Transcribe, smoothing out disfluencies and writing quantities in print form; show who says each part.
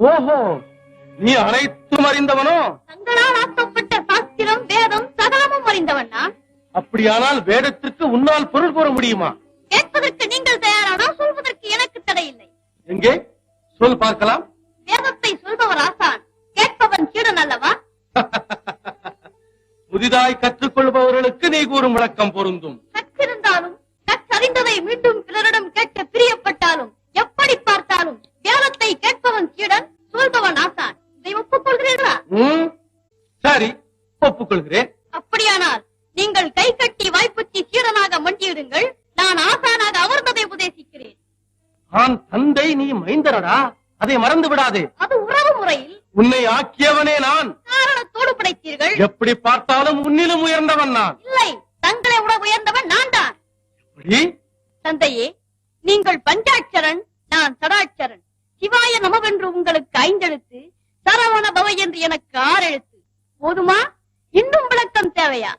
Speaker 1: ஓஹோ, நீ அனைத்தும் அறிந்தவனோ?
Speaker 2: தங்களால் ஆக்கப்பட்ட சாஸ்திரம் வேதம் சகலமும் அறிந்தவன் நான்.
Speaker 1: அப்படியானால் வேதத்திற்கு உன்னால் பொருள் கூற முடியுமா?
Speaker 2: கேட்பதற்கு நீங்கள் தயாரானால் சொல்வதற்கு எனக்கு தடையில்லை.
Speaker 1: எங்கே சொல் பார்க்கலாம்.
Speaker 2: வேதத்தை சொல்பவர் ஆசான், கேட்பவன் சீடன் அல்லவா?
Speaker 1: புதிதாய் கற்றுக்கொள்பவர்களுக்கு நீ கூறும் விளக்கம் பொருந்தும்.
Speaker 2: கற்றிருந்தாலும் கற்றறிந்ததை மீண்டும் பிறரிடம் கேட்க பிரியப்பட்டாலும் எப்படி பார்த்தாலும் வேதத்தை கேட்பவன் சீடன், சொல்பவன் ஆசான். இதை ஒப்புக்கொள்கிறீர்களா?
Speaker 1: சரி, ஒப்புக்கொள்கிறேன்.
Speaker 2: அப்படியானால் நீங்கள் கை கட்டி வாய்ப்புச்சி சீடனாக மண்டியிடுங்கள். நான் ஆசானாக அமர்ந்ததை உபதேசிக்கிறேன்.
Speaker 1: நான் தந்தை, நீ மைந்தரடா, அதை மறந்து விடாதே.
Speaker 2: அது உறவு முறையில்.
Speaker 1: உன்னை ஆக்கியவனே நான்.
Speaker 2: காரணத்தோடு படைத்தீர்கள்.
Speaker 1: எப்படி பார்த்தாலும் உன்னிலும் உயர்ந்தவன் நான்.
Speaker 2: இல்லை, தங்களை விட உயர்ந்தவன் நான் தான்.
Speaker 1: எப்படி?
Speaker 2: தந்தையே, நீங்கள் பஞ்சாட்சரன், நான் சடாட்சரன். சிவாய நமவென்று உங்களுக்கு 5 எழுத்து, சரவண பவ என்று எனக்கு 6 எழுத்து. போதுமா? இன்னும் விளக்கம் தேவையா?